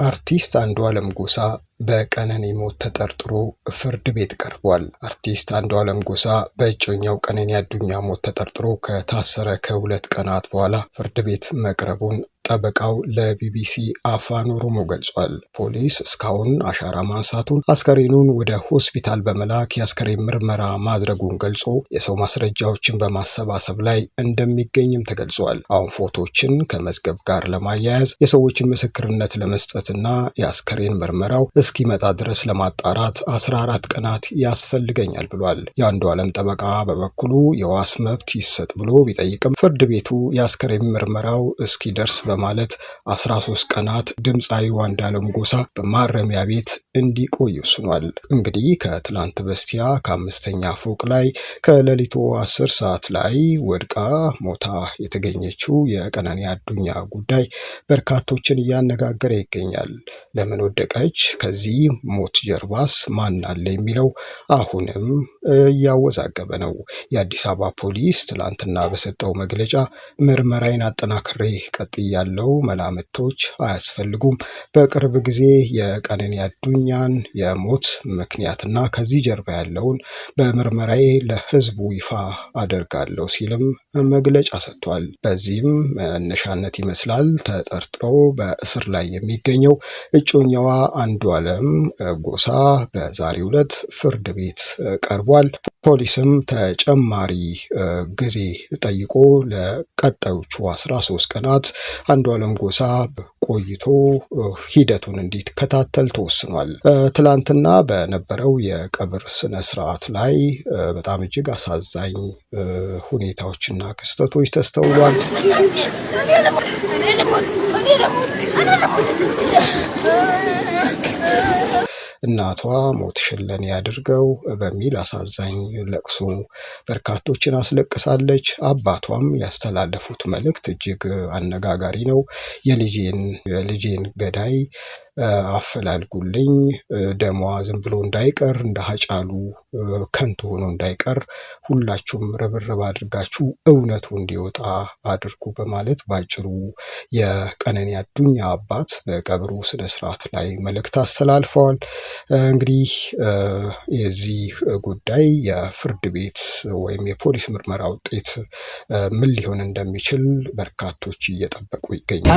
አርቲስት አንዱዓለም ጎሳ በቀነኒ ሞት ተጠርጥሮ ፍርድ ቤት ቀርቧል። አርቲስት አንዱዓለም ጎሳ በእጮኛው ቀነኒ አዱኛ ሞት ተጠርጥሮ ከታሰረ ከ2 ቀናት በኋላ ፍርድ ቤት መቅረቡን ጠበቃው ለቢቢሲ አፋን ኦሮሞ ገልጿል። ፖሊስ እስካሁን አሻራ ማንሳቱን፣ አስከሬኑን ወደ ሆስፒታል በመላክ የአስከሬን ምርመራ ማድረጉን ገልጾ የሰው ማስረጃዎችን በማሰባሰብ ላይ እንደሚገኝም ተገልጿል። አሁን ፎቶዎችን ከመዝገብ ጋር ለማያያዝ የሰዎችን ምስክርነት ለመስጠትና የአስከሬን ምርመራው እስኪመጣ ድረስ ለማጣራት 14 ቀናት ያስፈልገኛል ብሏል። የአንዱዓለም ጠበቃ በበኩሉ የዋስ መብት ይሰጥ ብሎ ቢጠይቅም ፍርድ ቤቱ የአስከሬን ምርመራው እስኪደርስ በማለት 13 ቀናት ድምፃዊው አንዱዓለም ጎሳ በማረሚያ ቤት እንዲቆይ ወስኗል። እንግዲህ ከትላንት በስቲያ ከ5ኛ ፎቅ ላይ ከሌሊቱ 10 ሰዓት ላይ ወድቃ ሞታ የተገኘችው የቀነኒ አዱኛ ጉዳይ በርካቶችን እያነጋገረ ይገኛል። ለምን ወደቀች? ከዚህ ሞት ጀርባስ ማን አለ የሚለው አሁንም እያወዛገበ ነው። የአዲስ አበባ ፖሊስ ትላንትና በሰጠው መግለጫ ምርመራዬን አጠናክሬ ቀጥያለሁ፣ መላምቶች አያስፈልጉም፣ በቅርብ ጊዜ የቀነኒ አዱኛን የሞት ምክንያትና ከዚህ ጀርባ ያለውን በምርመራዬ ለሕዝቡ ይፋ አደርጋለሁ ሲልም መግለጫ ሰጥቷል። በዚህም መነሻነት ይመስላል ተጠርጥሮ በእስር ላይ የሚገኘው እጮኛዋ አንዱዓለም ጎሳ በዛሬው ዕለት ፍርድ ቤት ቀርቧል። ፖሊስም ተጨማሪ ጊዜ ጠይቆ ለቀጣዮቹ 13 ቀናት አንዱዓለም ጎሳ ቆይቶ ሂደቱን እንዲከታተል ተወስኗል። ትላንትና በነበረው የቀብር ስነ ስርዓት ላይ በጣም እጅግ አሳዛኝ ሁኔታዎችና ክስተቶች ተስተውሏል። እናቷ ሞትሽን ለኔ ያድርገው በሚል አሳዛኝ ለቅሶ በርካቶችን አስለቅሳለች። አባቷም ያስተላለፉት መልእክት እጅግ አነጋጋሪ ነው። የልጄን ገዳይ አፈላልጉልኝ፣ ደሟ ዝም ብሎ እንዳይቀር፣ እንደ ሀጫሉ ከንቱ ሆኖ እንዳይቀር ሁላችሁም ርብርብ አድርጋችሁ እውነቱ እንዲወጣ አድርጉ በማለት ባጭሩ የቀነኒ አዱኛ አባት በቀብሩ ስነስርዓት ላይ መልእክት አስተላልፈዋል። እንግዲህ የዚህ ጉዳይ የፍርድ ቤት ወይም የፖሊስ ምርመራ ውጤት ምን ሊሆን እንደሚችል በርካቶች እየጠበቁ ይገኛል።